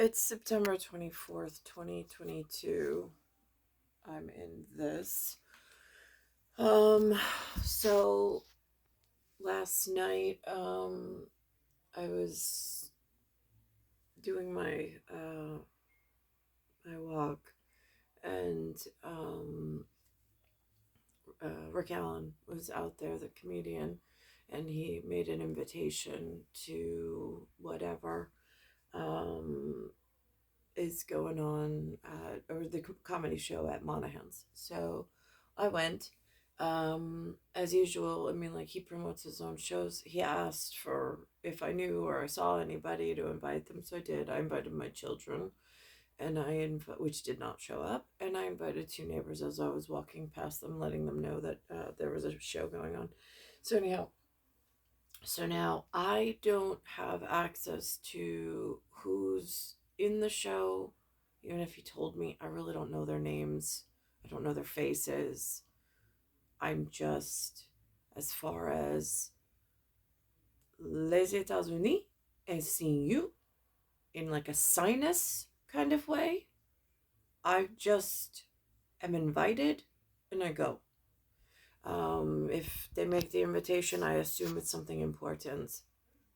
It's September 24th, 2022. I'm in this. Um, so last night, I was doing my walk, and Rick Allen was out there, the comedian, and he made an invitation to whatever um, is going on or the comedy show at Monahan's. So I went. As usual, I mean, like, he promotes his own shows. He asked for if I knew or I saw anybody to invite them, so I did. I invited my children, and which did not show up, and I invited two neighbors as I was walking past them, letting them know that there was a show going on. So anyhow, so now I don't have access to who's in the show. Even if he told me, I really don't know their names. I don't know their faces. I'm just, as far as les États-Unis and seeing you in like a sinus kind of way, I just am invited and I go. If they make the invitation, I assume it's something important.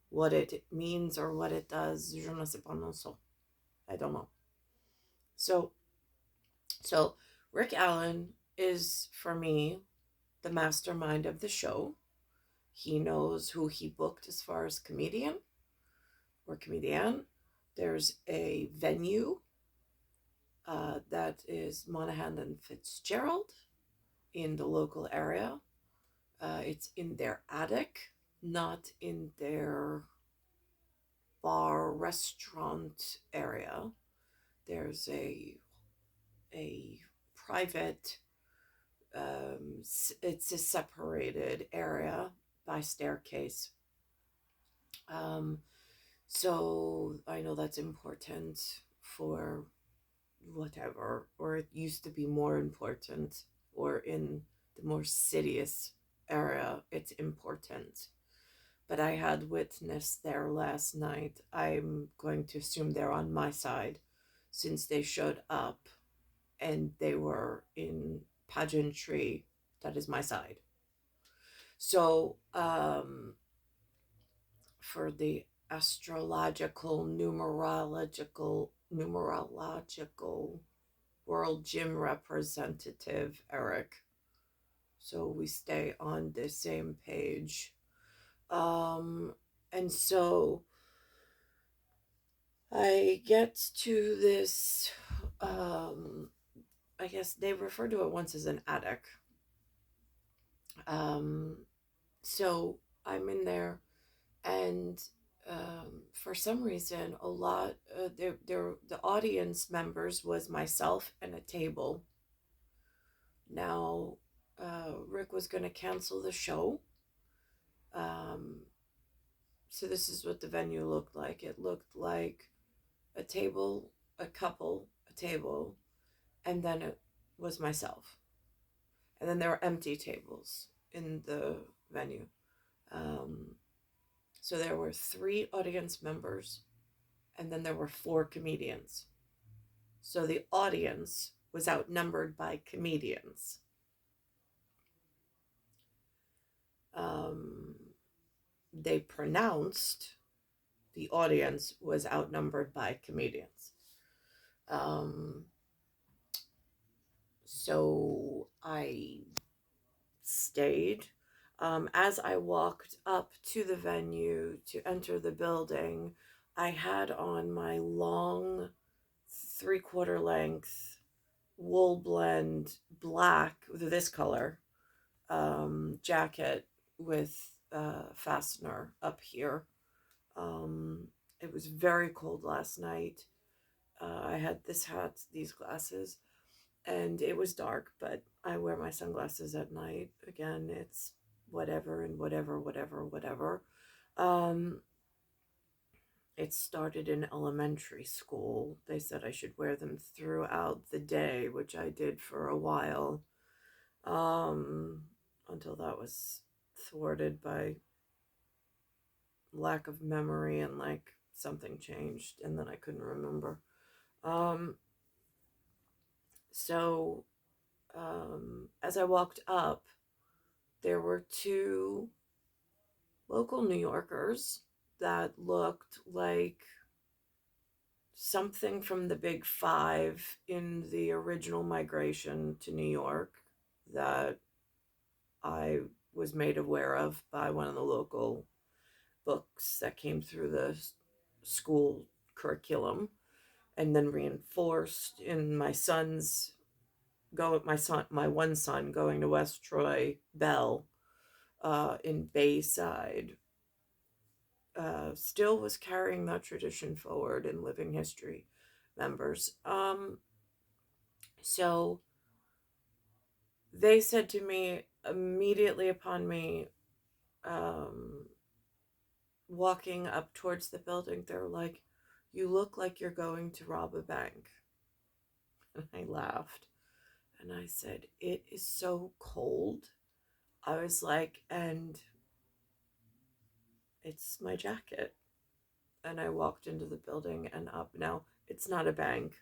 What it means or what it does, je ne sais pas, non so. I don't know. So, so Rick Allen is, for me, the mastermind of the show. He knows who he booked as far as comedian or comedian. There's a venue that is Monahan and Fitzgerald in the local area. It's in their attic, not in their bar restaurant area. There's a private, it's a separated area by staircase. Um, so I know that's important for whatever, or it used to be more important, or in the more cityous area, it's important. But I had witnessed there last night. I'm going to assume they're on my side since they showed up and they were in pageantry that is my side. So, for the astrological, numerological world gym representative, Eric. So we stay on the same page. Um, and so I get to this, I guess they refer to it once as an attic. Um, so I'm in there, and for some reason, a lot, the audience members was myself and a table. Now, Rick was going to cancel the show. Um, so this is what the venue looked like. It looked like a table, a couple, a table, and then it was myself. And then there were empty tables in the venue. Um, so there were 3 audience members, and then there were 4 comedians. So the audience was outnumbered by comedians. Um, they pronounced the audience was outnumbered by comedians. So I stayed. As I walked up to the venue to enter the building, I had on my long 3/4 length wool blend black, this color, jacket with fastener up here. It was very cold last night. I had this hat, these glasses, and it was dark, but I wear my sunglasses at night. Again, it's whatever and whatever. Um, it started in elementary school. They said I should wear them throughout the day, which I did for a while, until that was thwarted by lack of memory and like something changed, and then I couldn't remember. Um, so as I walked up, there were two local New Yorkers that looked like something from the Big Five in the original migration to New York that I was made aware of by one of the local books that came through the school curriculum and then reinforced in my one son going to West Troy Bell in Bayside, still was carrying that tradition forward in living history members. So they said to me immediately upon me um, walking up towards the building, they're like, "You look like you're going to rob a bank." And I laughed and I said, "It is so cold." I was like, "And it's my jacket." And I walked into the building and up. Now, it's not a bank,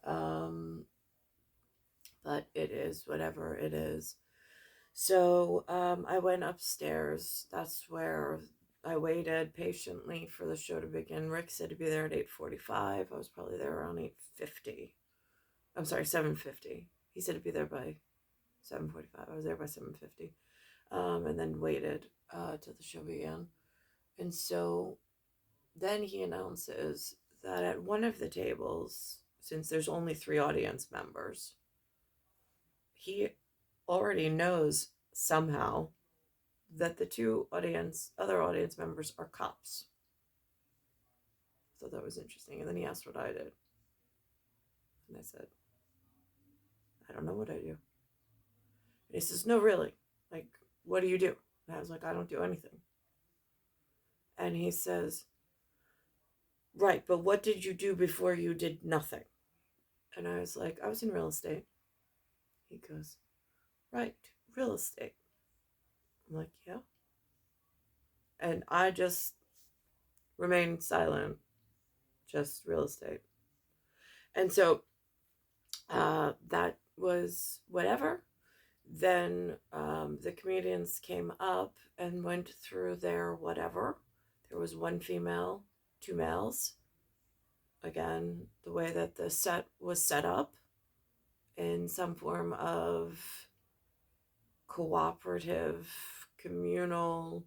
um, but it is whatever it is. So I went upstairs. That's where I waited patiently for the show to begin. Rick said to be there at 8:45. I was probably there around 8:50. I'm sorry, 7:50. He said to be there by 7:45. I was there by 7:50, and then waited till the show began. And so then he announces that at one of the tables, since there's only 3 audience members, he already knows somehow that the other audience members are cops. So that was interesting. And then he asked what I did. And I said, "I don't know what I do." And he says, "No, really. Like, what do you do?" And I was like, "I don't do anything." And he says, "Right, but what did you do before you did nothing?" And I was like, "I was in real estate." He goes, "Right, real estate." I'm like, "Yeah." And I just remained silent, just real estate. And so that was whatever. Then the comedians came up and went through their whatever. There was 1 female, 2 males. Again, the way that the set was set up in some form of cooperative, communal,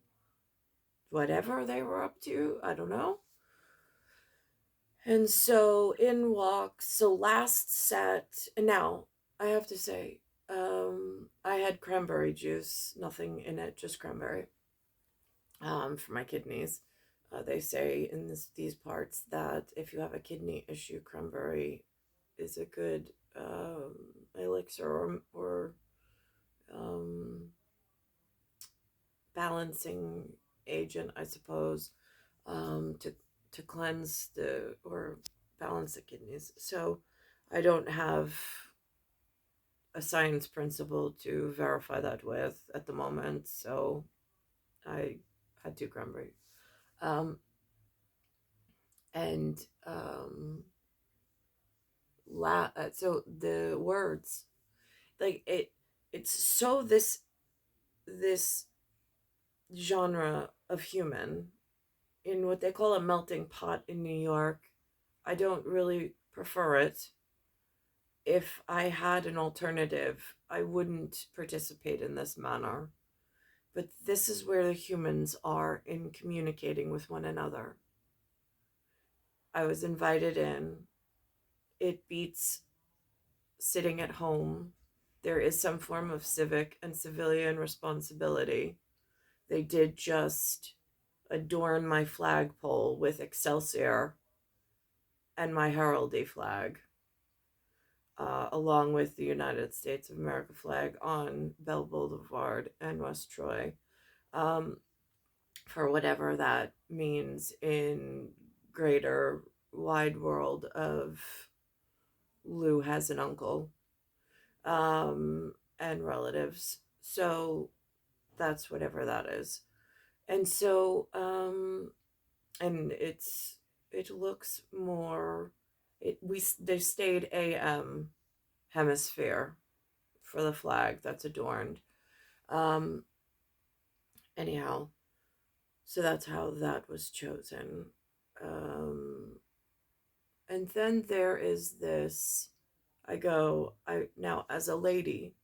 whatever they were up to, I don't know. And so last set, and now I have to say, I had cranberry juice, nothing in it, just cranberry, for my kidneys. They say in these parts that if you have a kidney issue, cranberry is a good elixir or um, balancing agent, I suppose, to cleanse or balance the kidneys. So I don't have a science principle to verify that with at the moment. So I had 2 cranberry. Um, and so the words, like it's so this genre of human in what they call a melting pot in New York. I don't really prefer it. If I had an alternative, I wouldn't participate in this manner. But this is where the humans are in communicating with one another. I was invited in. It beats sitting at home. There is some form of civic and civilian responsibility. They did just adorn my flagpole with Excelsior and my heraldry flag, along with the United States of America flag on Bell Boulevard and West Troy, um, for whatever that means in greater wide world of Lou has an uncle, and relatives. So that's whatever that is. And so, and it's it looks more. They stayed AM hemisphere for the flag that's adorned. Um, anyhow, so that's how that was chosen. Um, and then there is this. I now as a lady,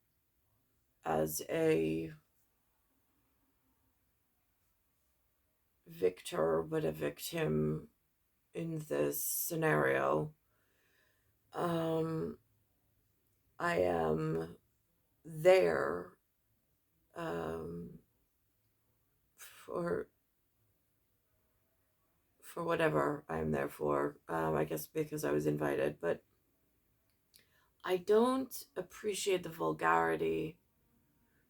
as a victor, but a victim in this scenario. Um, I am there um, for whatever I'm there for. I guess because I was invited, but I don't appreciate the vulgarity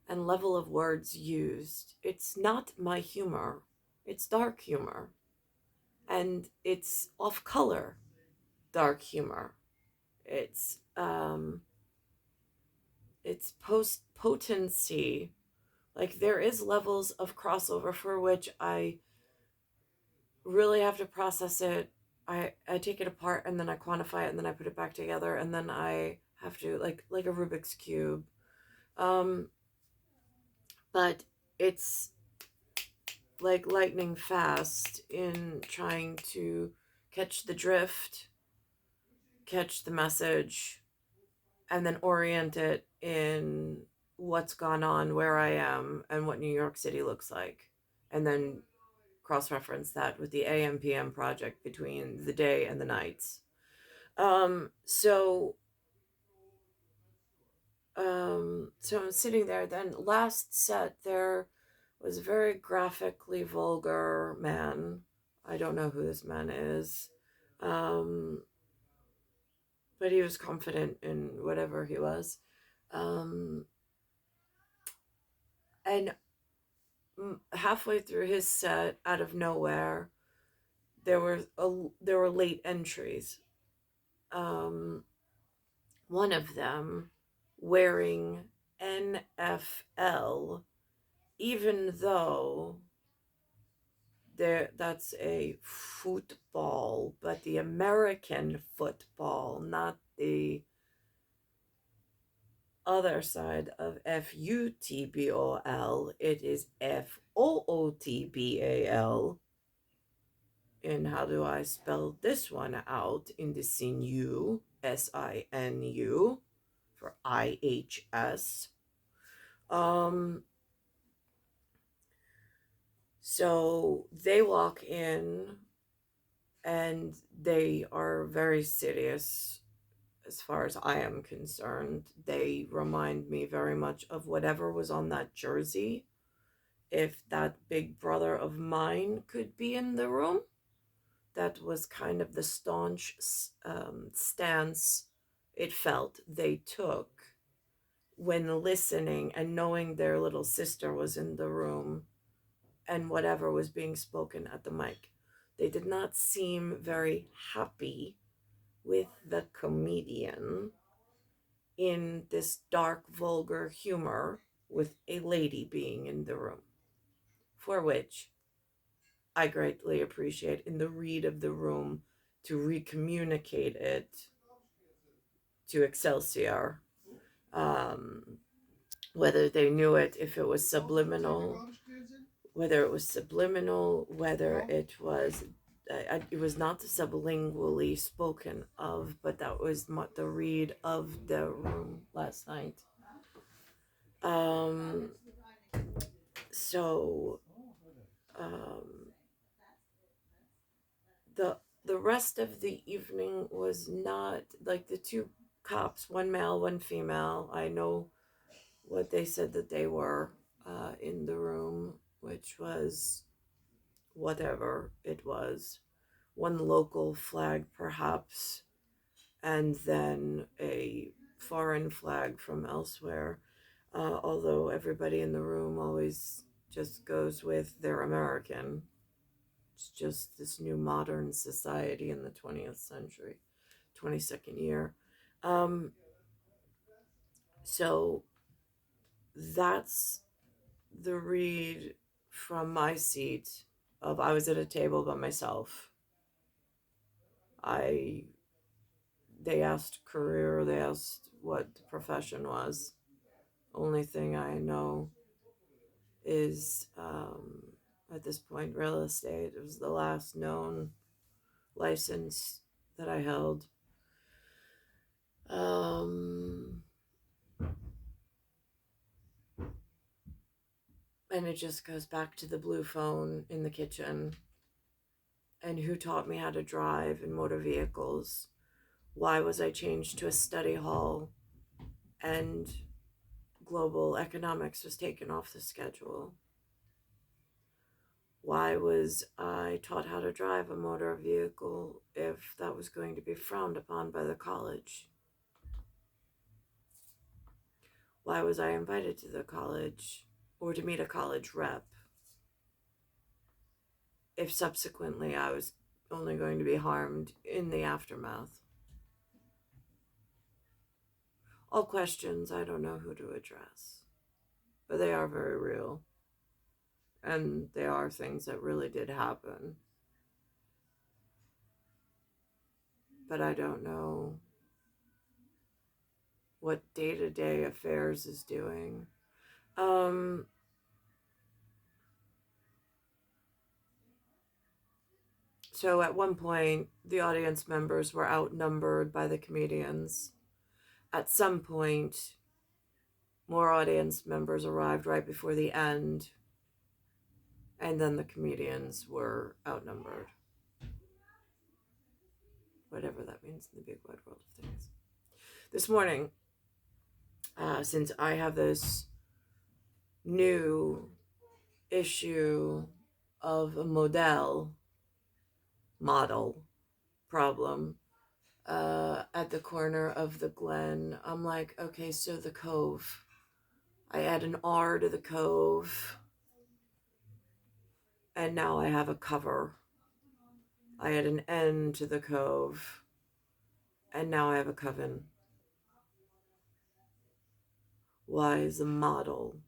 and level of words used. It's not my humor. It's dark humor, and it's off color dark humor. It's it's post potency. Like there is levels of crossover for which I really have to process it. I take it apart and then I quantify it and then I put it back together and then I have to like a Rubik's cube. Um, but it's like lightning fast in trying to catch the drift, catch the message, and then orient it in what's gone on, where I am, and what New York City looks like. And then cross reference that with the AM PM project between the day and the nights. So so I'm sitting there. Then last set there was a very graphically vulgar man. I don't know who this man is. Um, but he was confident in whatever he was. Um, and halfway through his set, out of nowhere, there were late entries. Um, one of them wearing NFL, even though that's a football, but the American football, not the other side of FUTBOL. It is FOOTBAL. And how do I spell this one out? In the SINU for IHS. Um, so they walk in and they are very serious as far as I am concerned. They remind me very much of whatever was on that jersey. If that big brother of mine could be in the room, that was kind of the staunch stance it felt they took when listening and knowing their little sister was in the room and whatever was being spoken at the mic. They did not seem very happy with the comedian in this dark, vulgar humor with a lady being in the room, for which I greatly appreciate in the read of the room to recommunicate it to Excelsior. Um, whether they knew it, if it was subliminal, whether it was it was not sublingually spoken of, but that was the read of the room last night. Um, so um, the the rest of the evening was not like the two cops, one male, one female. I know what they said that they were in the room, which was whatever it was, one local flag perhaps, and then a foreign flag from elsewhere. Although everybody in the room always just goes with they're American. It's just this new modern society in the 20th century, 22nd year. Um, so that's the read from my seat of I was at a table by myself. I they asked career, they asked what the profession was. Only thing I know is at this point real estate. It was the last known license that I held. Um, and it just goes back to the blue phone in the kitchen and who taught me how to drive in motor vehicles. Why was I changed to a study hall and global economics was taken off the schedule? Why was I taught how to drive a motor vehicle if that was going to be frowned upon by the college? Why was I invited to the college or to meet a college rep if subsequently I was only going to be harmed in the aftermath? All questions I don't know who to address, but they are very real. And they are things that really did happen. But I don't know what day-to-day affairs is doing. So at one point, the audience members were outnumbered by the comedians. At some point, more audience members arrived right before the end, and then the comedians were outnumbered. Whatever that means in the big wide world of things. This morning, since I have this new issue of a model problem at the corner of the Glen, I'm like, okay, so the cove. I add an R to the cove, and now I have a cover. I add an N to the cove, and now I have a coven. Why is the model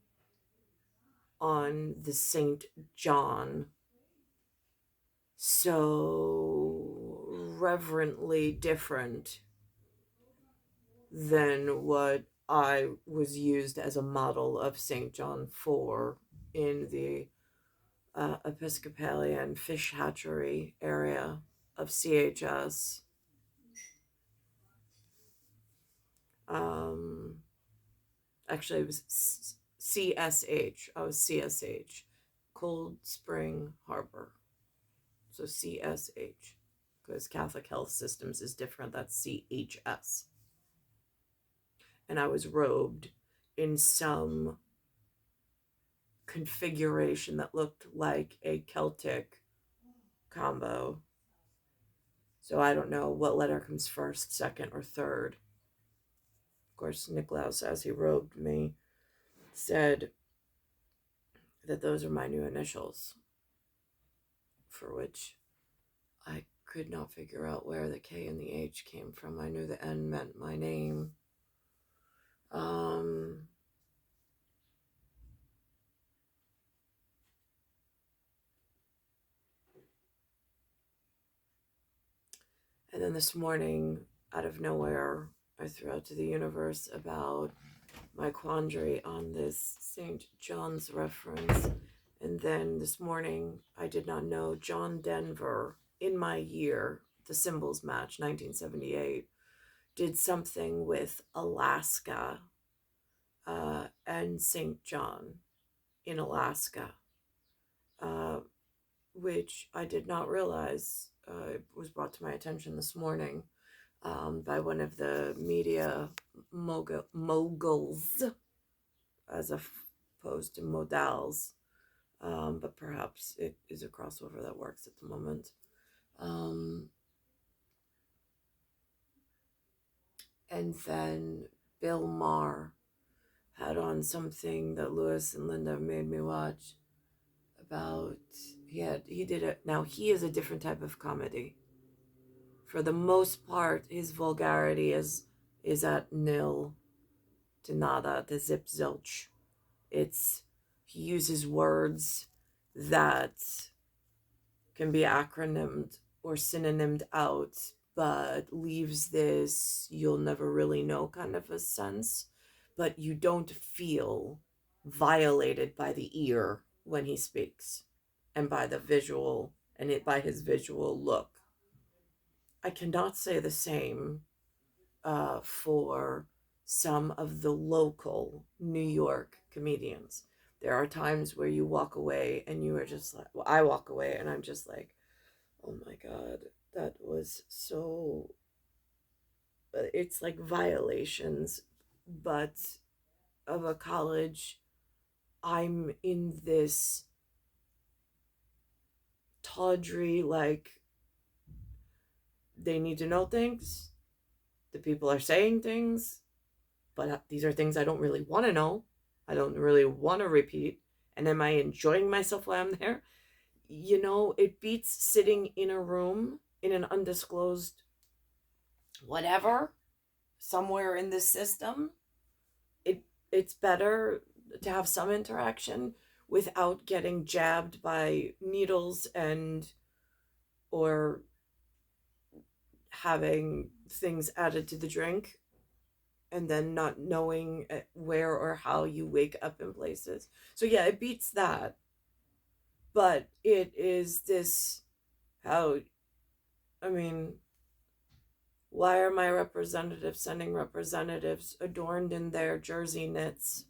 on the St. John so reverently different than what I was used as a model of St. John for in the Episcopalian fish hatchery area of CHS? Um, Actually, it was CSH. I was CSH, Cold Spring Harbor. So CSH, because Catholic Health Systems is different. That's CHS. And I was robed in some configuration that looked like a Celtic combo. So I don't know what letter comes first, second, or third. Of course, Nicolaus, as he robed me, said that those are my new initials, for which I could not figure out where the K and the H came from. I knew the N meant my name. And then this morning, out of nowhere, I threw out to the universe about my quandary on this St. John's reference. And then this morning, I did not know John Denver, in my year, the symbols match, 1978, did something with Alaska and St. John in Alaska, which I did not realize. It was brought to my attention this morning by one of the media moguls, as opposed to modals. But perhaps it is a crossover that works at the moment. And then Bill Maher had on something that Lewis and Linda made me watch about, he did it. Now he is a different type of comedy. For the most part, his vulgarity is at nil to nada, to zip zilch. He uses words that can be acronymed or synonymed out but leaves this you'll never really know kind of a sense, but you don't feel violated by the ear when he speaks and by the visual and it by his visual look. I cannot say the same for some of the local New York comedians. There are times where you walk away and you are just like, well, I walk away and I'm just like, oh my God, that was so, it's like violations, but of a college. I'm in this tawdry, like, they need to know things. The people are saying things, but these are things I don't really want to know. I don't really want to repeat. And am I enjoying myself while I'm there? You know, it beats sitting in a room in an undisclosed whatever somewhere in this system. It's better to have some interaction without getting jabbed by needles and or having things added to the drink and then not knowing where or how you wake up in places. So yeah, it beats that. But it is this how, I mean, why are my representatives sending representatives adorned in their jersey knits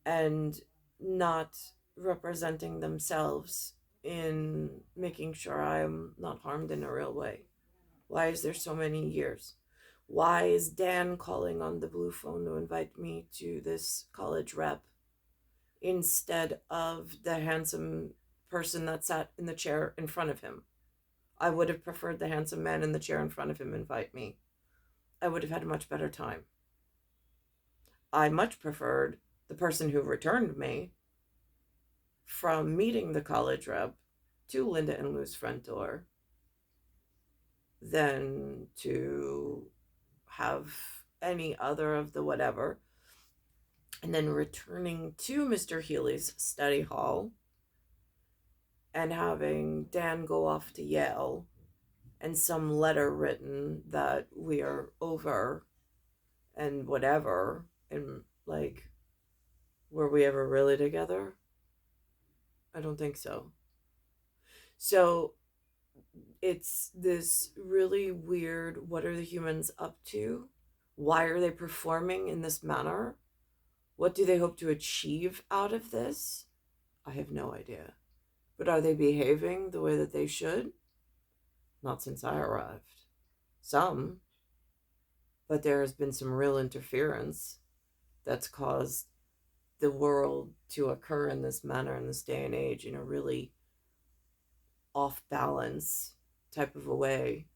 and not representing themselves in making sure I'm not harmed in a real way? Why is there so many years? Why is Dan calling on the blue phone to invite me to this college rep instead of the handsome person that sat in the chair in front of him? I would have preferred the handsome man in the chair in front of him invite me. I would have had a much better time. I much preferred the person who returned me from meeting the college rep to Linda and Lou's front door than to have any other of the whatever. And then returning to Mr. Healy's study hall and having Dan go off to Yale and some letter written that we are over and whatever. And like, were we ever really together? I don't think so. So it's this really weird, what are the humans up to? Why are they performing in this manner? What do they hope to achieve out of this? I have no idea. But are they behaving the way that they should? Not since I arrived. Some, but there has been some real interference that's caused the world to occur in this manner in this day and age in a really off balance type of a way.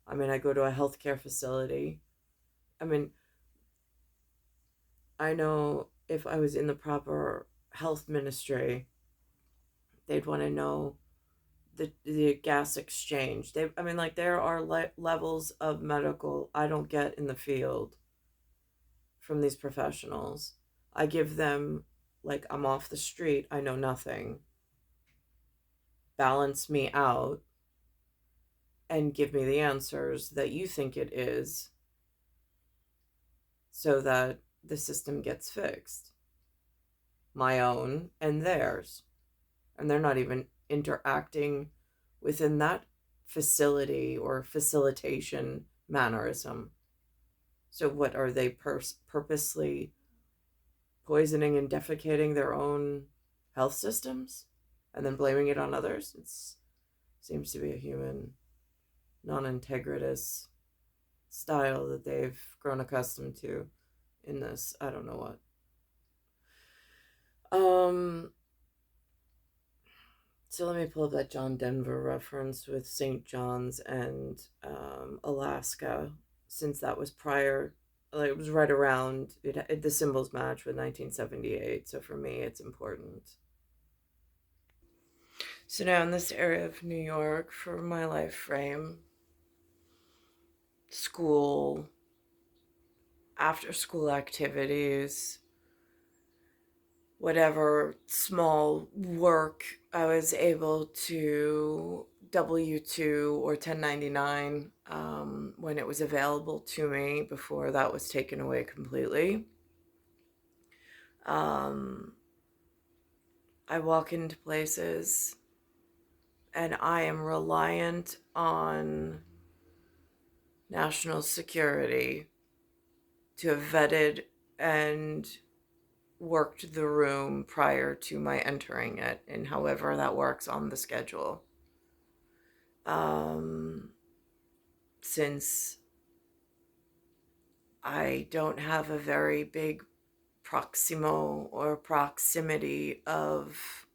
I mean, I go to a healthcare facility. I mean, I know if I was in the proper health ministry, they'd want to know the gas exchange. I mean, like, there are levels of medical I don't get in the field from these professionals. I give them, like, I'm off the street, I know nothing. Balance me out and give me the answers that you think it is so that the system gets fixed. My own and theirs. And they're not even interacting within that facility or facilitation mannerism. So what are they purposely poisoning and defecating their own health systems and then blaming it on others? It seems to be a human non-integritous style that they've grown accustomed to in this, I don't know what. So let me pull up that John Denver reference with St. John's and Alaska, since that was prior, like, it was right around the symbols match with 1978. So for me, it's important. So now in this area of New York, for my life frame, school, after school activities, whatever small work I was able to W-2 or 1099 when it was available to me before that was taken away completely. I walk into places and I am reliant on national security to have vetted and worked the room prior to my entering it, and however that works on the schedule. Since I don't have a very big proximity of,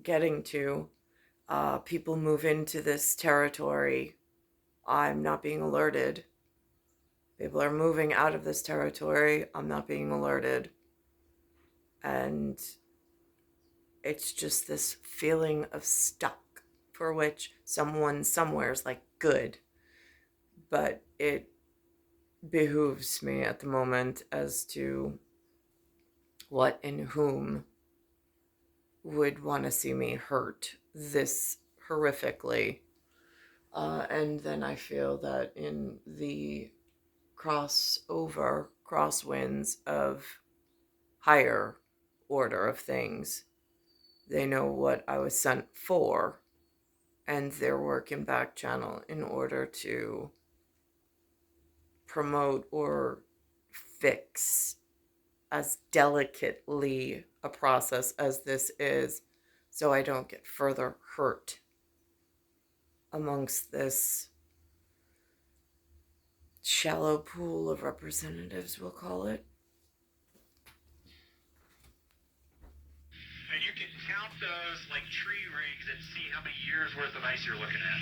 getting to, people move into this territory. I'm not being alerted. People are moving out of this territory. I'm not being alerted. And it's just this feeling of stuck, for which someone somewhere is like, good. But it behooves me at the moment as to what and whom would want to see me hurt this horrifically. And then I feel that in the crosswinds of higher order of things, they know what I was sent for, and they're working back channel in order to promote or fix as delicately a process as this is, so I don't get further hurt amongst this shallow pool of representatives, we'll call it. And you can count those like tree rings and see how many years worth of ice you're looking at.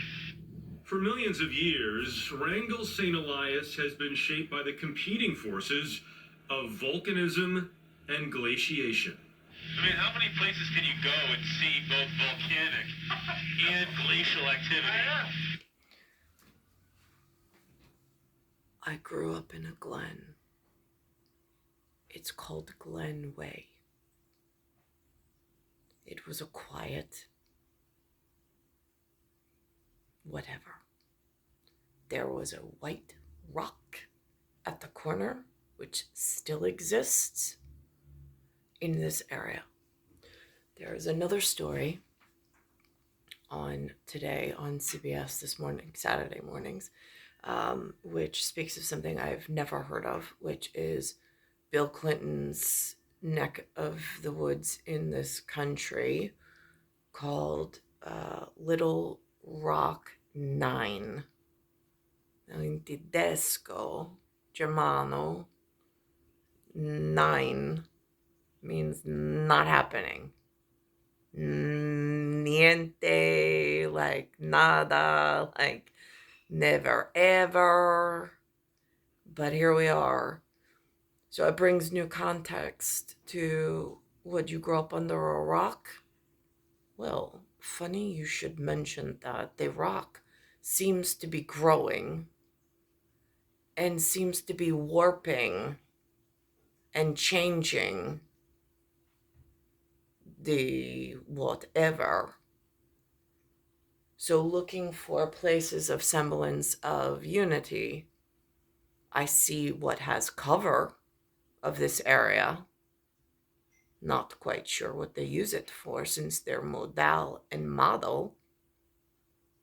For millions of years, Wrangell St. Elias has been shaped by the competing forces of volcanism and glaciation. I mean, how many places can you go and see both volcanic and glacial activity? I grew up in a glen. It's called Glen Way. It was a quiet whatever. There was a white rock at the corner, which still exists in this area. There is another story on today on CBS this morning, Saturday mornings, which speaks of something I've never heard of, which is Bill Clinton's neck of the woods in this country called Little Rock 9. Now in Tedesco, Germano, 9 means not happening. Niente, like nada, like never ever. But here we are. So it brings new context to, would you grow up under a rock? Well, funny you should mention that. The rock seems to be growing and seems to be warping and changing the whatever. So looking for places of semblance of unity, I see what has cover of this area. Not quite sure what they use it for, since their modal and model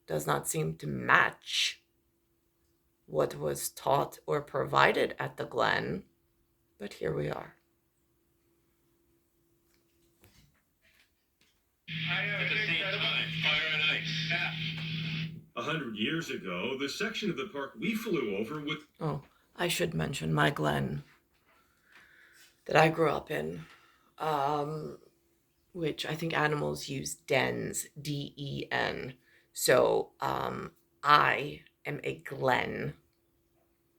does not seem to match what was taught or provided at the Glen, but here we are. At the same time, fire and ice. 100 years ago, the section of the park we flew over with... Oh, I should mention my Glen that I grew up in, which I think animals use dens, D-E-N. So I am a Glen.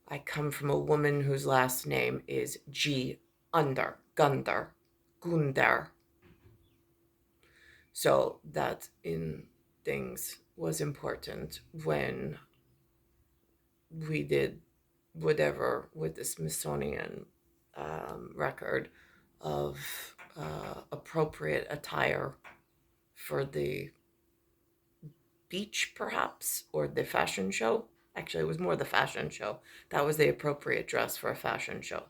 I come from a woman whose last name is Gunder. So that in things was important when we did whatever with the Smithsonian record of appropriate attire for the speech, perhaps, or the fashion show. Actually, it was more the fashion show. That was the appropriate dress for a fashion show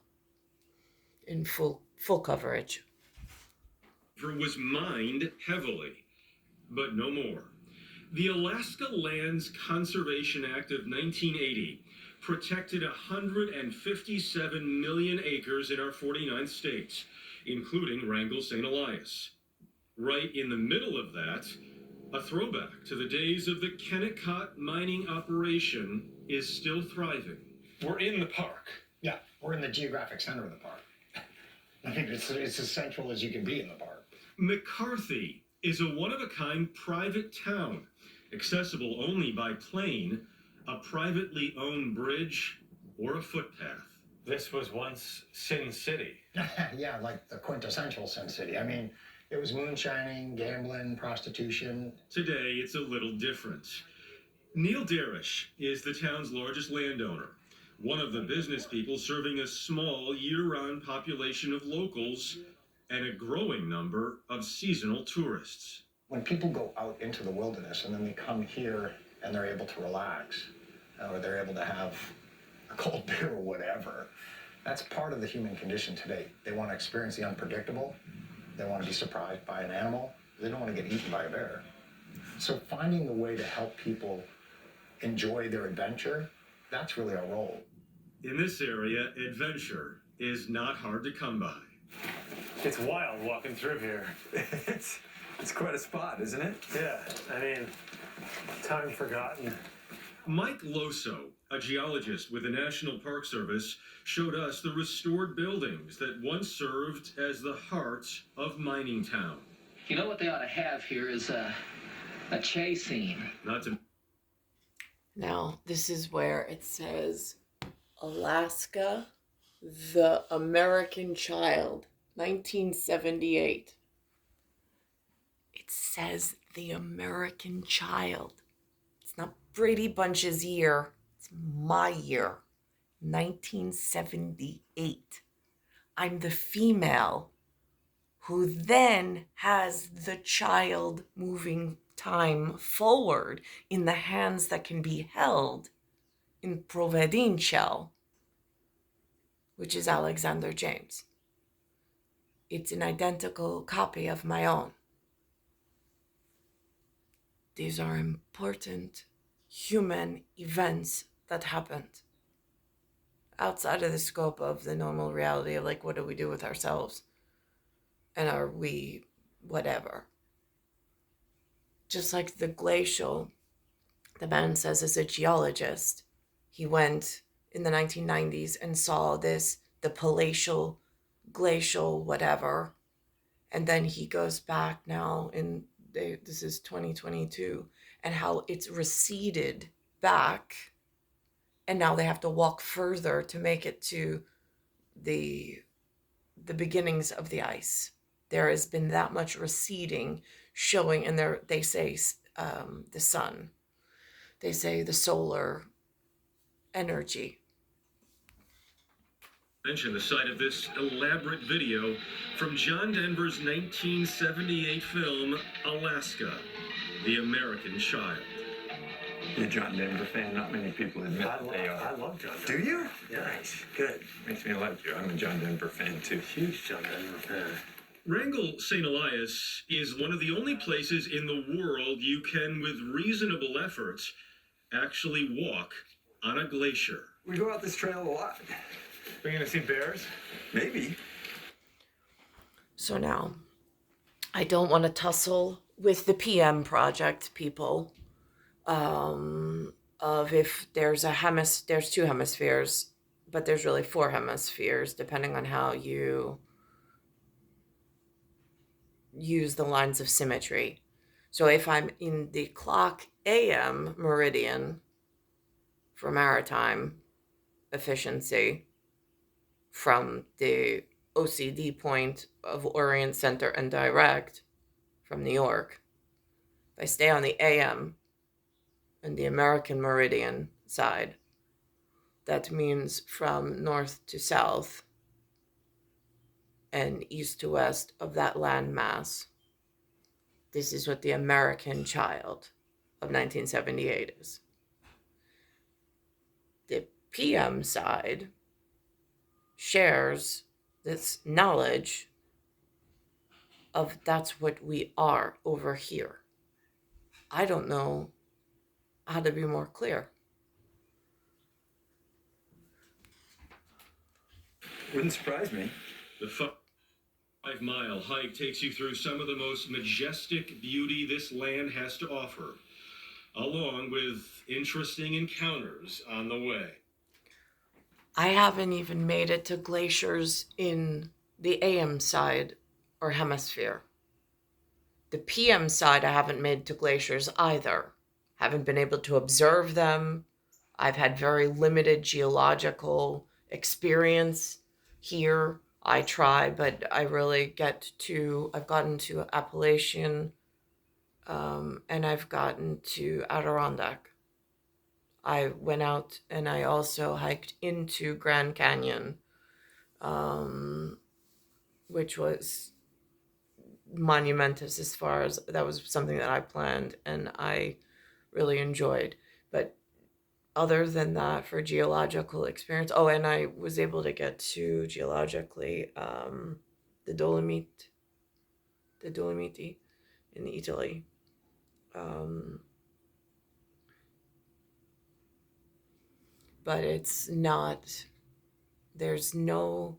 in full coverage. Was mined heavily, but no more. The Alaska Lands Conservation Act of 1980 protected 157 million acres in our 49 states, including Wrangell St. Elias. Right in the middle of that, a throwback to the days of the Kennecott mining operation is still thriving. We're in the park. Yeah, we're in the geographic center of the park. I mean, it's as central as you can be in the park. McCarthy is a one-of-a-kind private town, accessible only by plane, a privately owned bridge, or a footpath. This was once Sin City. Yeah, like the quintessential Sin City. I mean, it was moonshining, gambling, prostitution. Today, it's a little different. Neil Darish is the town's largest landowner, one of the business people serving a small year-round population of locals and a growing number of seasonal tourists. When people go out into the wilderness and then they come here and they're able to relax, or they're able to have a cold beer or whatever, that's part of the human condition today. They want to experience the unpredictable. They want to be surprised by an animal. They don't want to get eaten by a bear. So finding a way to help people enjoy their adventure, that's really our role. In this area, adventure is not hard to come by. It's wild walking through here. It's quite a spot, isn't it? Yeah, I mean, time forgotten. Mike Loso, a geologist with the National Park Service, showed us the restored buildings that once served as the heart of mining town. You know what they ought to have here is a chase scene. Not to Now, this is where it says Alaska, the American Child, 1978. It says the American Child. It's not Brady Bunch's year. It's my year, 1978. I'm the female who then has the child moving time forward in the hands that can be held in Providencial, which is Alexander James. It's an identical copy of my own. These are important human events that happened outside of the scope of the normal reality of like, what do we do with ourselves? And are we whatever? Just like the glacial, the man says as a geologist, he went in the 1990s and saw this, the palatial, glacial, whatever. And then he goes back now this is 2022, and how it's receded back. And now they have to walk further to make it to the beginnings of the ice. There has been that much receding showing, and they say the sun. They say the solar energy. mention the site of this elaborate video from John Denver's 1978 film, Alaska, The American Child. You're a John Denver fan. Not many people admit that they are. I love John Denver. Do you? Yeah. Nice. Good. Makes me like you. I'm a John Denver fan, too. Huge John Denver fan. Wrangell St. Elias is one of the only places in the world you can, with reasonable effort, actually walk on a glacier. We go out this trail a lot. We're gonna see bears? Maybe. So now, I don't want to tussle with the PM project people of if there's there's two hemispheres, but there's really four hemispheres depending on how you use the lines of symmetry. So if I'm in the clock AM meridian for maritime efficiency from the OCD point of Orient Center and direct from New York, if I stay on the AM and the American meridian side, that means from north to south and east to west of that landmass. This is what the American child of 1978 is. The PM side shares this knowledge of that's what we are over here. I don't know how to be more clear. Wouldn't surprise me. The 5-mile hike takes you through some of the most majestic beauty this land has to offer, along with interesting encounters on the way. I haven't even made it to glaciers in the AM side or hemisphere. The PM side, I haven't made to glaciers either. Haven't been able to observe them. I've had very limited geological experience here. I try, but I really I've gotten to Appalachian, and I've gotten to Adirondack. I went out and I also hiked into Grand Canyon, which was monumentous as far as that was something that I planned and I really enjoyed. But other than that, for geological experience, oh, and I was able to get to geologically the Dolomiti in Italy. But it's not, there's no,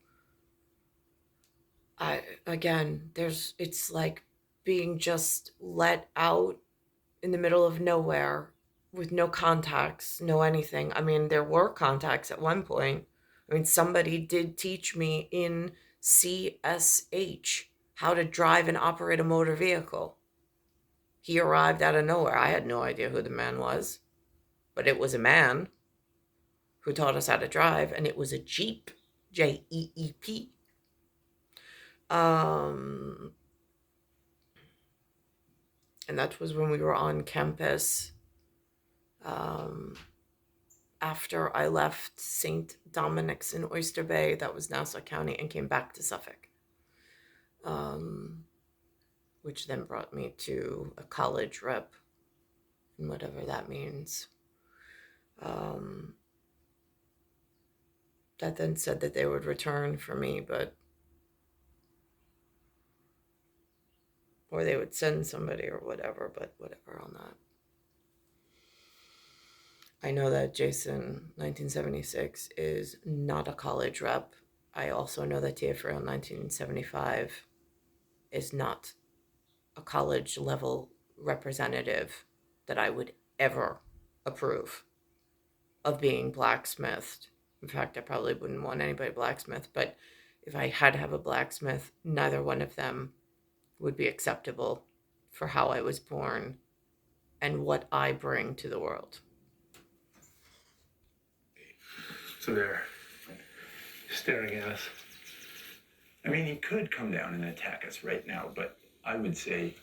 it's like being just let out in the middle of nowhere with no contacts, no anything. I mean, there were contacts at one point. I mean, somebody did teach me in CSH how to drive and operate a motor vehicle. He arrived out of nowhere. I had no idea who the man was, but it was a man who taught us how to drive, and it was a Jeep, Jeep. And that was when we were on campus. After I left St. Dominic's in Oyster Bay, that was Nassau County, and came back to Suffolk, which then brought me to a college rep, and whatever that means. That then said that they would return for me, or they would send somebody or whatever, but whatever on that. I know that Jason 1976 is not a college rep. I also know that TFRL 1975 is not a college level representative that I would ever approve of being blacksmithed. In fact, I probably wouldn't want anybody blacksmith, but if I had to have a blacksmith, neither one of them would be acceptable for how I was born and what I bring to the world. So they're staring at us. I mean, he could come down and attack us right now, but I would say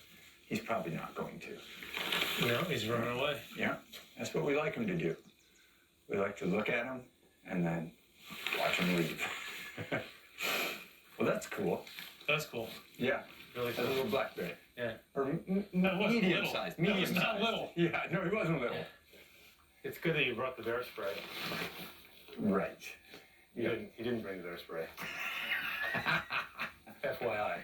he's probably not going to. No, he's running away. Yeah, that's what we like him to do. We like to look at him and then watch him leave. Well, that's cool. That's cool. Yeah, Really a cool. little black bear. Yeah. Or No, it wasn't medium little. size. No, Medium it's not size. little. Yeah, no, he wasn't little. It's good that you brought the bear spray. Right. You didn't bring the bear spray. FYI.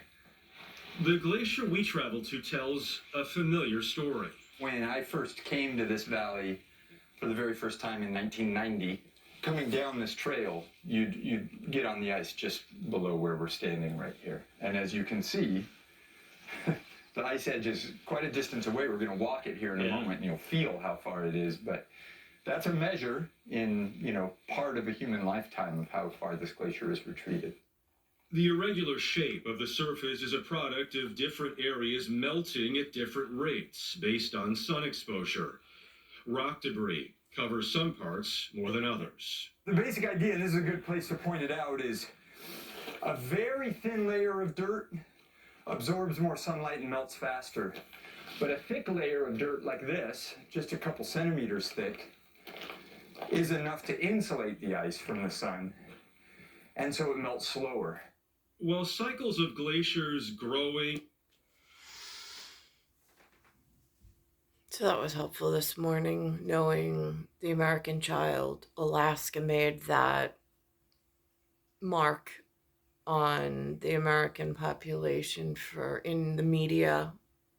The glacier we traveled to tells a familiar story. When I first came to this valley for the very first time in 1990, coming down this trail, you'd get on the ice just below where we're standing right here. And as you can see, the ice edge is quite a distance away. We're going to walk it here in a moment, and you'll feel how far it is. But that's a measure in, part of a human lifetime of how far this glacier is retreated. The irregular shape of the surface is a product of different areas melting at different rates based on sun exposure. Rock debris covers some parts more than others. The basic idea, and this is a good place to point it out, is a very thin layer of dirt absorbs more sunlight and melts faster. But a thick layer of dirt like this, just a couple centimeters thick, is enough to insulate the ice from the sun, and so it melts slower. While cycles of glaciers growing... So that was helpful this morning, knowing the American child. Alaska made that mark on the American population for in the media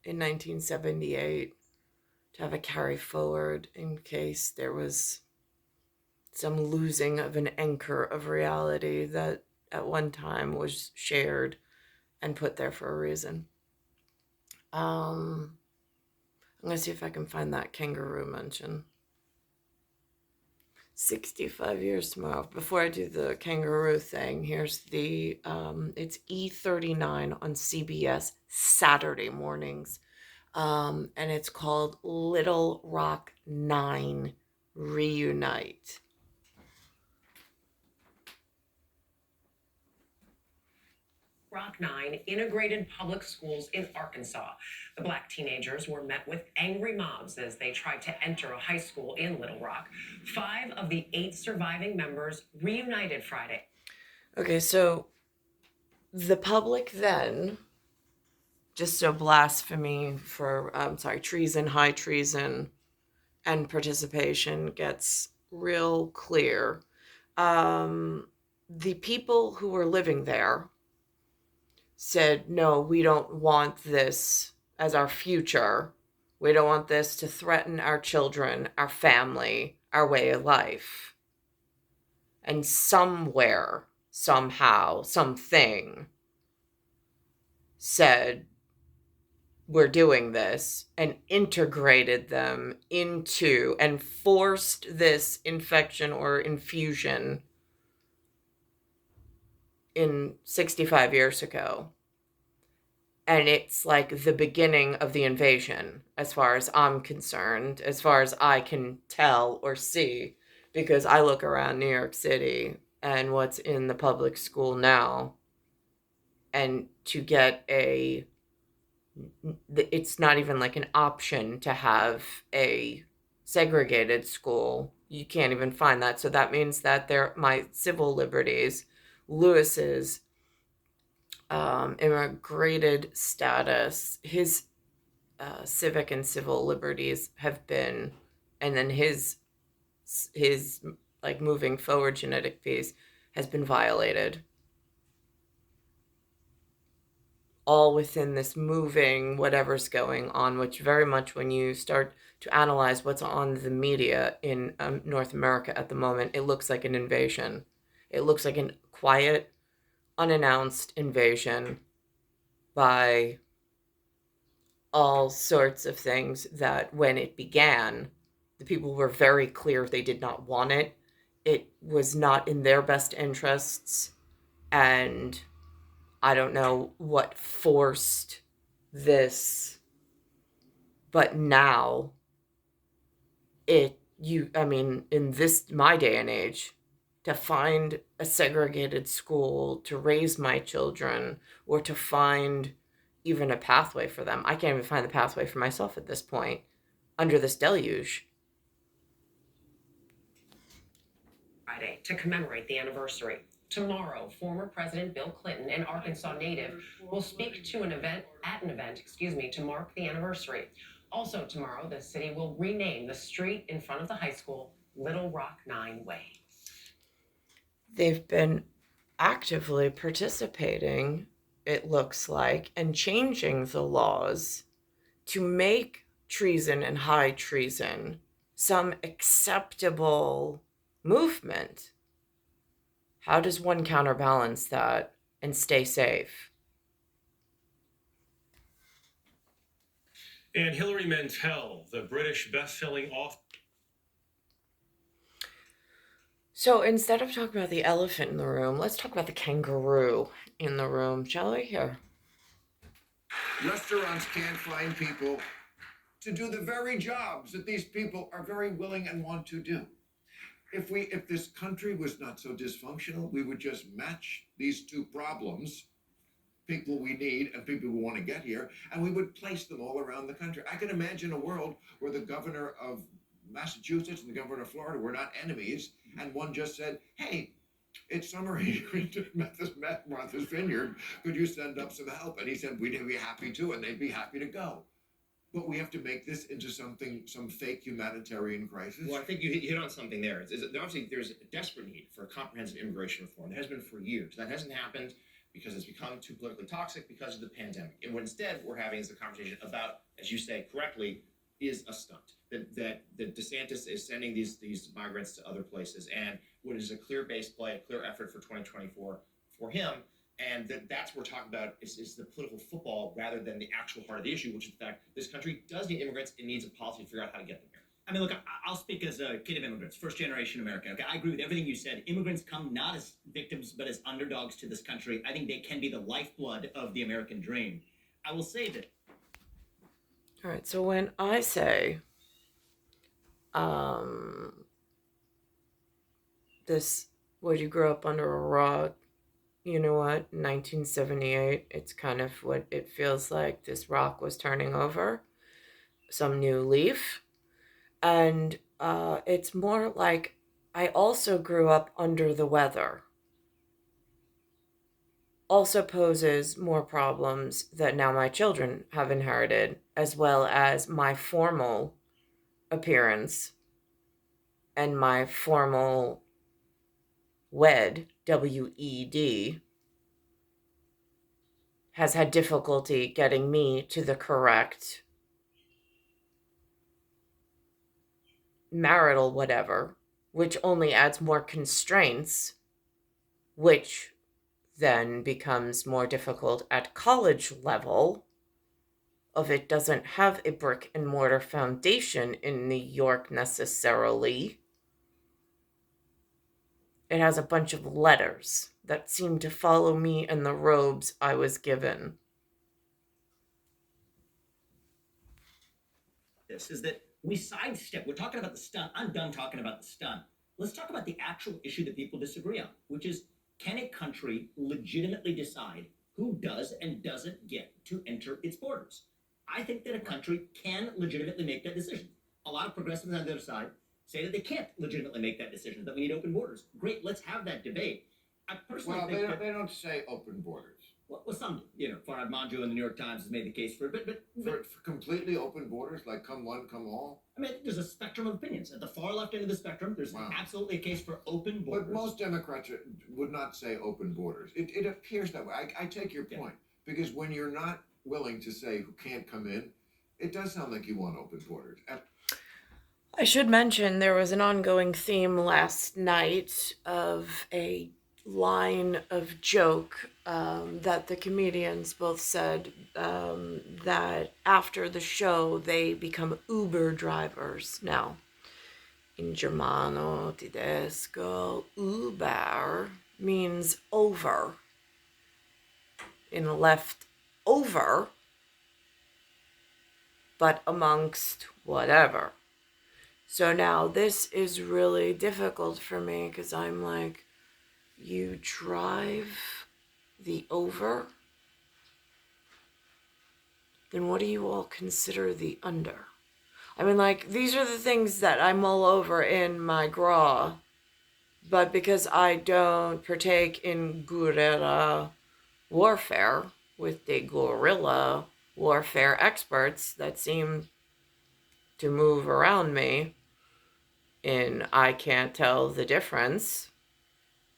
in 1978 to have a carry forward in case there was some losing of an anchor of reality that at one time was shared and put there for a reason. I'm gonna see if I can find that kangaroo mention. 65 years tomorrow. Before I do the kangaroo thing, here's the it's E39 on CBS Saturday mornings. And it's called Little Rock 9 Reunite. Rock 9 integrated public schools in Arkansas. The black teenagers were met with angry mobs as they tried to enter a high school in Little Rock. 5 of the 8 surviving members reunited Friday. Okay, so the public then, just so blasphemy for, treason, high treason, and participation gets real clear. The people who were living there said, no, we don't want this as our future. We don't want this to threaten our children, our family, our way of life. And somewhere, somehow, something said, we're doing this, and integrated them into and forced this infection or infusion in 65 years ago. And it's like the beginning of the invasion, as far as I'm concerned, as far as I can tell or see, because I look around New York City and what's in the public school now, and to get it's not even like an option to have a segregated school. You can't even find that. So that means that my civil liberties, Lewis's immigrated status, his civic and civil liberties have been, and then his like moving forward genetic piece has been violated. All within this moving whatever's going on, which very much when you start to analyze what's on the media in North America at the moment, it looks like an invasion. It looks like a quiet, unannounced invasion by all sorts of things that when it began, the people were very clear they did not want it. It was not in their best interests, and I don't know what forced this, but now in this, my day and age, to find a segregated school to raise my children, or to find even a pathway for them. I can't even find the pathway for myself at this point under this deluge. Friday to commemorate the anniversary. Tomorrow, former President Bill Clinton, an Arkansas native, will speak to an event to mark the anniversary. Also tomorrow, the city will rename the street in front of the high school Little Rock 9 Way. They've been actively participating, it looks like, and changing the laws to make treason and high treason some acceptable movement. How does one counterbalance that and stay safe? And Hilary Mantel, the British best-selling author. So instead of talking about the elephant in the room, let's talk about the kangaroo in the room, shall we? Here. Restaurants can't find people to do the very jobs that these people are very willing and want to do. If this country was not so dysfunctional, we would just match these two problems, people we need and people who want to get here, and we would place them all around the country. I can imagine a world where the governor of Massachusetts and the governor of Florida were not enemies, and one just said, hey, it's summer here in Martha's Vineyard. Could you send up some help? And he said, we'd be happy to, and they'd be happy to go. But we have to make this into some fake humanitarian crisis. Well, I think you hit on something there. Obviously, there's a desperate need for a comprehensive immigration reform. There has been for years. That hasn't happened because it's become too politically toxic because of the pandemic. And what instead we're having is a conversation about, as you say correctly, is a stunt. That DeSantis is sending these migrants to other places, and what is a clear base play, a clear effort for 2024 for him. And that's what we're talking about is the political football rather than the actual heart of the issue, which is the fact this country does need immigrants. It needs a policy to figure out how to get them here. I mean, look, I'll speak as a kid of immigrants, first generation American. Okay, I agree with everything you said. Immigrants come not as victims, but as underdogs to this country. I think they can be the lifeblood of the American dream. I will say that. All right, so when I say this, would you grow up under a rock? You know what? 1978, it's kind of what it feels like. This rock was turning over, some new leaf. And it's more like I also grew up under the weather. Also poses more problems that now my children have inherited, as well as my formal appearance and my formal WED, W-E-D, has had difficulty getting me to the correct marital whatever, which only adds more constraints, which then becomes more difficult at college level of it doesn't have a brick and mortar foundation in New York necessarily. It has a bunch of letters that seem to follow me in the robes I was given. This is that we sidestep. We're talking about the stunt. I'm done talking about the stunt. Let's talk about the actual issue that people disagree on, which is, can a country legitimately decide who does and doesn't get to enter its borders? I think that a country can legitimately make that decision. A lot of progressives on the other side say that they can't legitimately make that decision, that we need open borders. Great, let's have that debate. I personally think they don't say open borders. Well, some do. Farhad Manjoo in the New York Times has made the case for it, For completely open borders, like come one, come all? I mean, there's a spectrum of opinions. At the far left end of the spectrum, there's absolutely a case for open borders. But most Democrats would not say open borders. It appears that way. I take your point. Because when you're not willing to say who can't come in, it does sound like you want open borders. I should mention there was an ongoing theme last night of a line of joke that the comedians both said that after the show they become Uber drivers now. In Germano tedesco, Uber means over. In left over, but amongst whatever. So now this is really difficult for me because I'm like, you drive the over? Then what do you all consider the under? I mean, like, these are the things that I'm all over in my gra, but because I don't partake in guerrilla warfare with the guerrilla warfare experts that seem to move around me in I can't tell the difference.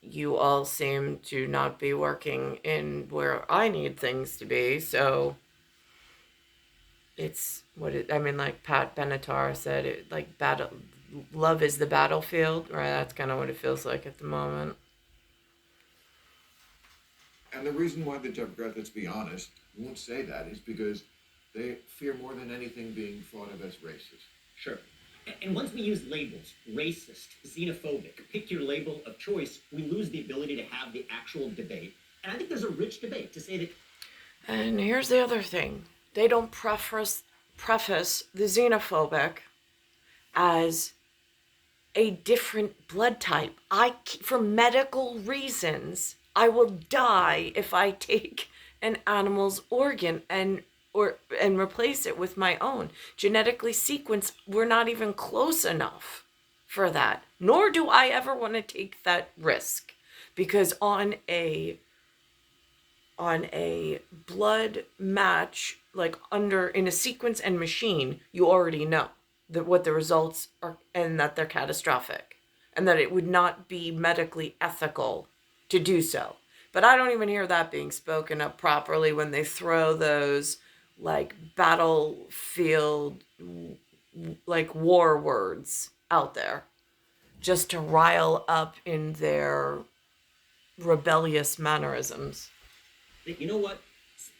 You all seem to not be working in where I need things to be, so it's like Pat Benatar said, love is the battlefield, right? That's kind of what it feels like at the moment. And the reason why the Democrats, let's be honest, won't say that is because they fear more than anything being thought of as racist. Sure. And once we use labels, racist, xenophobic, pick your label of choice, we lose the ability to have the actual debate. And I think there's a rich debate to say that. And here's the other thing. They don't preface the xenophobic as a different blood type. For medical reasons, I will die if I take an animal's organ and replace it with my own. Genetically sequence, we're not even close enough for that. Nor do I ever want to take that risk. Because on a blood match like under in a sequence and machine, you already know that what the results are and that they're catastrophic and that it would not be medically ethical to do so. But I don't even hear that being spoken up properly when they throw those like battlefield like war words out there just to rile up in their rebellious mannerisms. You know what?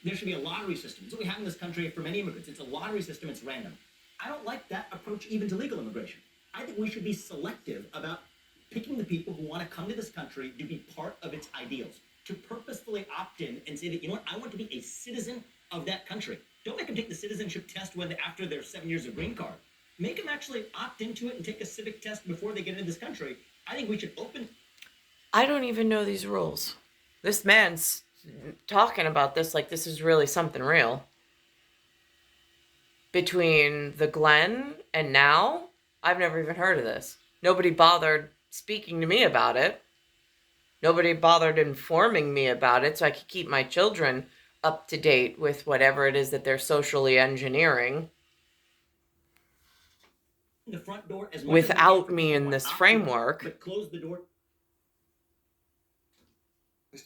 There should be a lottery system. It's what we have in this country for many immigrants. It's a lottery system, it's random. I don't like that approach even to legal immigration. I think we should be selective about picking the people who want to come to this country to be part of its ideals, to purposefully opt in and say that, you know what, I want to be a citizen of that country. Don't make them take the citizenship test after their 7 years of green card. Make them actually opt into it and take a civic test before they get into this country. I think we should open. I don't even know these rules. This man's talking about this like this is really something real. Between the Glen and now, I've never even heard of this. Nobody bothered speaking to me about it. Nobody bothered informing me about it so I could keep my children up to date with whatever it is that they're socially engineering. The front door as much without me in this framework. But close the door.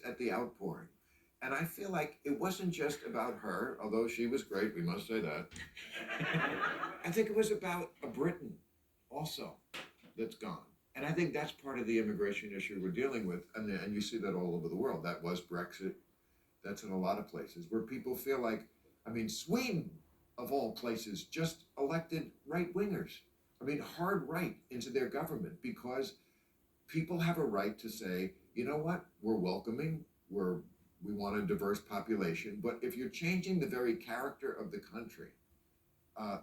At the outpouring. And I feel like it wasn't just about her, although she was great, we must say that. I think it was about a Britain also that's gone. And I think that's part of the immigration issue we're dealing with. And you see that all over the world. That was Brexit. That's in a lot of places where people feel like, I mean, Sweden, of all places, just elected right-wingers. I mean, hard right into their government because people have a right to say, you know what, we're welcoming, we want a diverse population, but if you're changing the very character of the country,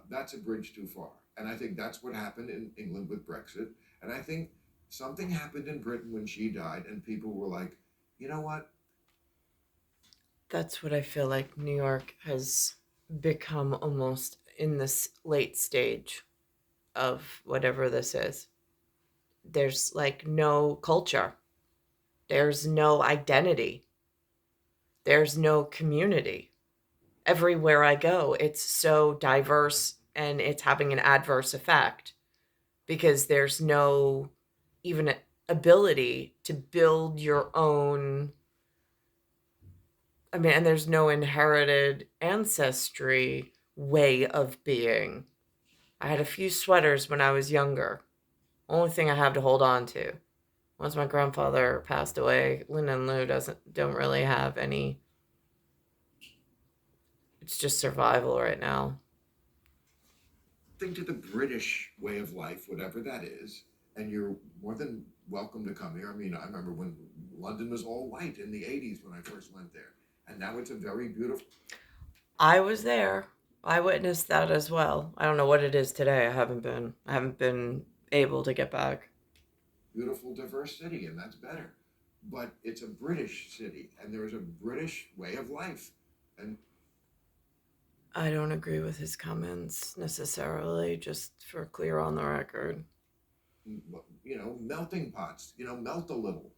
that's a bridge too far. And I think that's what happened in England with Brexit. And I think something happened in Britain when she died, and people were like, you know what? That's what I feel like New York has become almost in this late stage of whatever this is. There's like no culture. There's no identity. There's no community. Everywhere I go, it's so diverse and it's having an adverse effect because there's no even ability to build your own. I mean, and there's no inherited ancestry way of being. I had a few sweaters when I was younger. Only thing I have to hold on to. Once my grandfather passed away, Lynn and Lou don't really have any. It's just survival right now. Think to the British way of life, whatever that is, and you're more than welcome to come here. I mean, I remember when London was all white in the 80s when I first went there. And now it's a very beautiful. I was there. I witnessed that as well. I don't know what it is today. I haven't been able to get back. Beautiful, diverse city, and that's better. But it's a British city, and there's a British way of life. And I don't agree with his comments necessarily, just for clear on the record. You know, melting pots, you know, melt a little.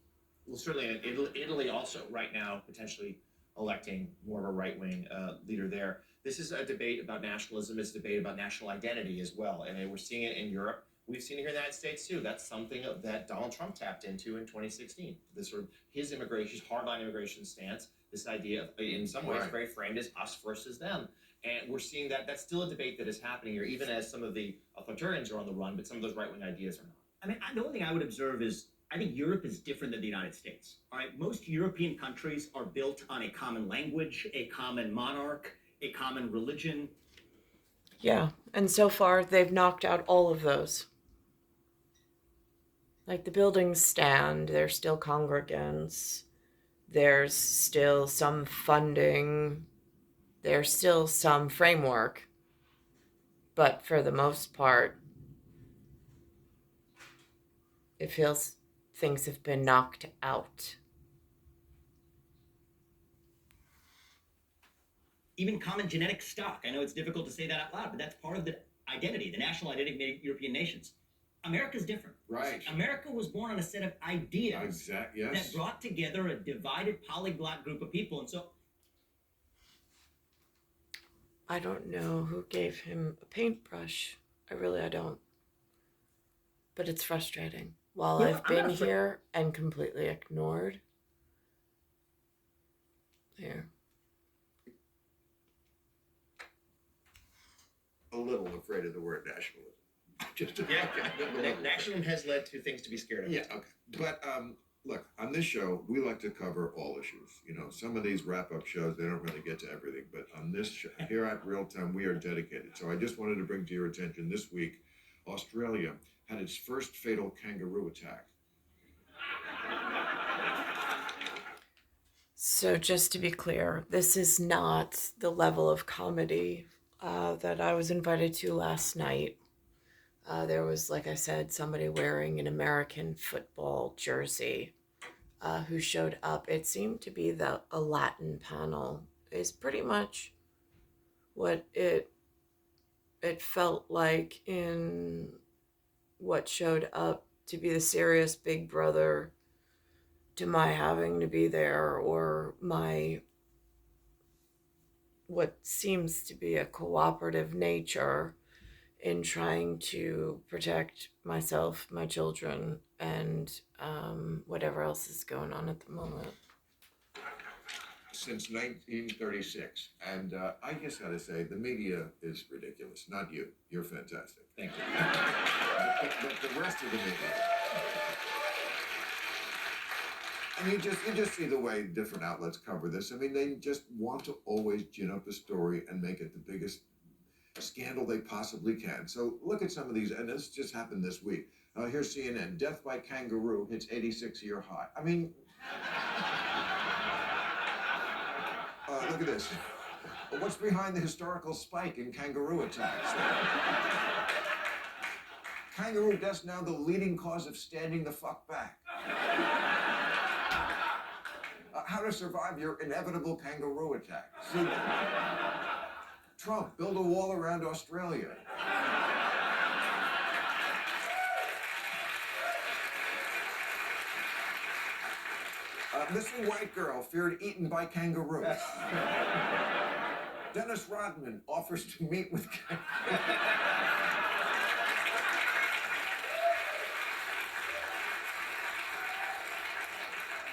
Well, certainly Italy also right now potentially electing more of a right-wing leader there. This is a debate about nationalism. It's a debate about national identity as well. And we're seeing it in Europe. We've seen it here in the United States too. That's something that Donald Trump tapped into in 2016. This sort of his hardline immigration stance. This idea of, in some ways, very framed as us versus them. And we're seeing that that's still a debate that is happening here, even as some of the authoritarians are on the run, but some of those right-wing ideas are not. I mean, the only thing I would observe is I think Europe is different than the United States. All right, most European countries are built on a common language, a common monarch, a common religion. Yeah, and so far they've knocked out all of those. Like the buildings stand, there's still congregants, there's still some funding, there's still some framework, but for the most part, it feels things have been knocked out. Even common genetic stock. I know it's difficult to say that out loud, but that's part of the identity, the national identity of European nations. America's different. Right. America was born on a set of ideas Yes. that brought together a divided polyglot group of people. And so I don't know who gave him a paintbrush. I don't. But it's frustrating. While You know, I've been here and completely ignored. Here. A little afraid of the word nationalism. Just Yeah, okay. nationalism has led to things to be scared of. Yeah, okay. But look, on this show, we like to cover all issues. You know, some of these wrap-up shows, they don't really get to everything. But on this show, here at Real Time, we are dedicated. So I just wanted to bring to your attention this week, Australia had its first fatal kangaroo attack. So just to be clear, this is not the level of comedy that I was invited to last night. There was, like I said, somebody wearing an American football jersey who showed up. It seemed to be a Latin panel. Is pretty much what it felt like in what showed up to be the serious Big Brother to my having to be there, or my what seems to be a cooperative nature in trying to protect myself, my children, and whatever else is going on at the moment. Since 1936. And I just got to say, the media is ridiculous. Not you. You're fantastic. Thank you. But the rest of the media. And you just see the way different outlets cover this. I mean, they just want to always gin up a story and make it the biggest scandal they possibly can. So look at some of these, and this just happened this week. Here's CNN. Death by kangaroo hits 86-year high. I mean, look at this. What's behind the historical spike in kangaroo attacks? Kangaroo deaths now the leading cause of standing the fuck back. How to survive your inevitable kangaroo attack. See, Trump, build a wall around Australia. Missing white girl feared eaten by kangaroos. Dennis Rodman offers to meet with kangaroos.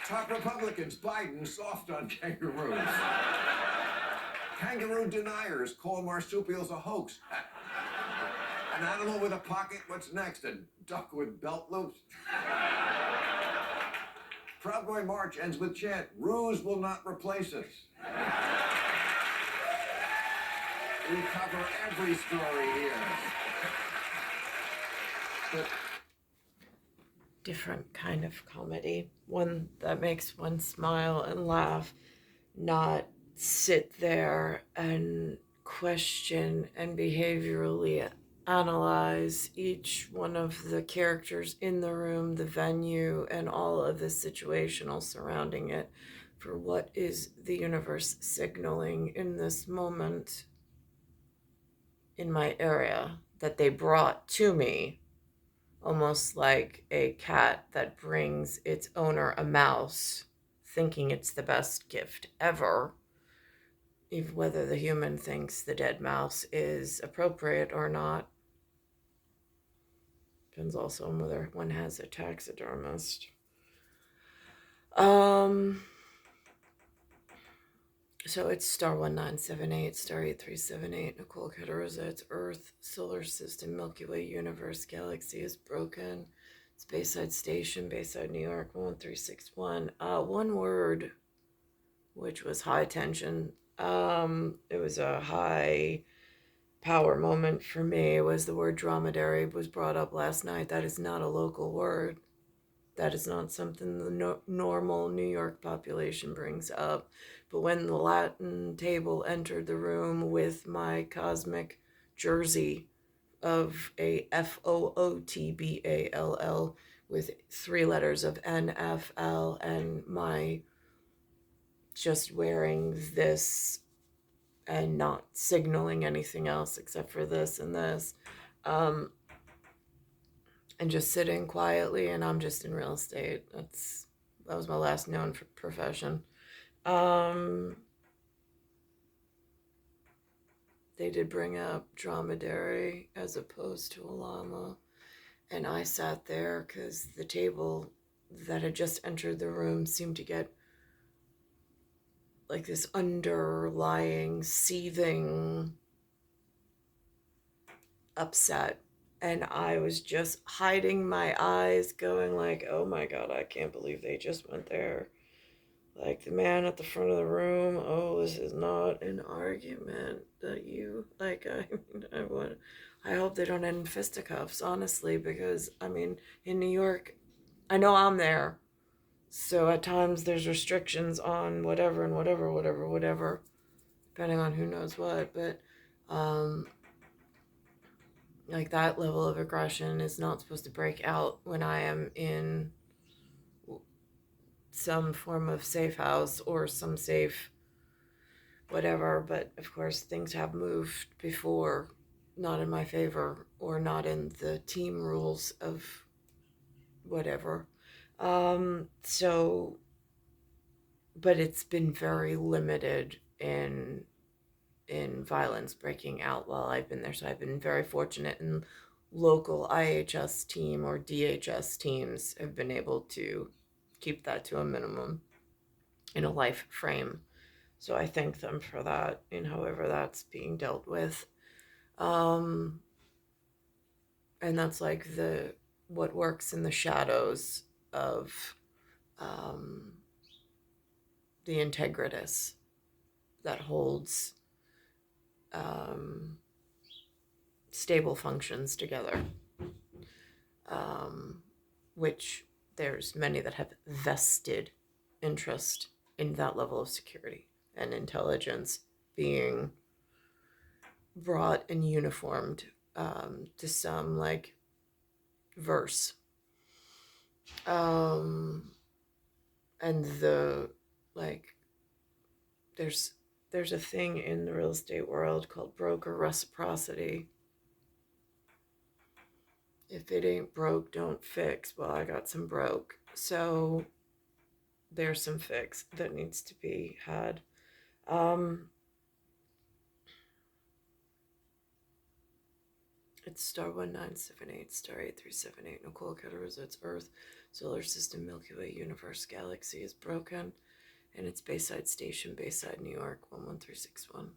Top Republicans, Biden soft on kangaroos. Kangaroo deniers call marsupials a hoax. An animal with a pocket, what's next? A duck with belt loops? Proud Boy March ends with chant, ruse will not replace us. We cover every story here. But different kind of comedy, one that makes one smile and laugh, not sit there and question and behaviorally analyze each one of the characters in the room, the venue, and all of the situational surrounding it for what is the universe signaling in this moment in my area that they brought to me. Almost like a cat that brings its owner a mouse, thinking it's the best gift ever, even whether the human thinks the dead mouse is appropriate or not. Depends also on whether one has a taxidermist. So it's star 1978, star 8378, Nicole, Cattaruzza. It's Earth, solar system, Milky Way, universe, galaxy is broken. It's Bayside Station, Bayside, New York, 1361. One word, which was high tension. It was a high power moment for me. Was the word dromedary was brought up last night. That is not a local word. That is not something the normal New York population brings up. But when the Latin table entered the room with my cosmic jersey of a FOOTBALL with 3 letters of NFL and my just wearing this and not signaling anything else except for this and this, and just sitting quietly, and I'm just in real estate. That was my last known profession. they did bring up dromedary as opposed to a llama. And I sat there because the table that had just entered the room seemed to get like this underlying, seething upset. And I was just hiding my eyes, going like, oh my God, I can't believe they just went there. Like the man at the front of the room, oh, this is not an argument that you, like, I hope they don't end in fisticuffs, honestly, because, I mean, in New York, I know I'm there. So at times there's restrictions on whatever and whatever, depending on who knows what. But like that level of aggression is not supposed to break out when I am in some form of safe house or some safe whatever. But of course, things have moved before, not in my favor or not in the team rules of whatever. So, but it's been very limited in violence breaking out while I've been there. So I've been very fortunate, and local IHS team or DHS teams have been able to keep that to a minimum in a life frame. So I thank them for that, and however that's being dealt with. And that's like what works in the shadows of the integritus that holds stable functions together, which there's many that have vested interest in that level of security and intelligence being brought and uniformed to some like verse. And the like there's a thing in the real estate world called broker reciprocity. If it ain't broke, don't fix. Well, I got some broke. So there's some fix that needs to be had. It's star 1978, star 8378, Nicole, Cattaruzza, it's Earth, solar system, Milky Way, universe, galaxy is broken, and it's Bayside Station, Bayside, New York, 11361.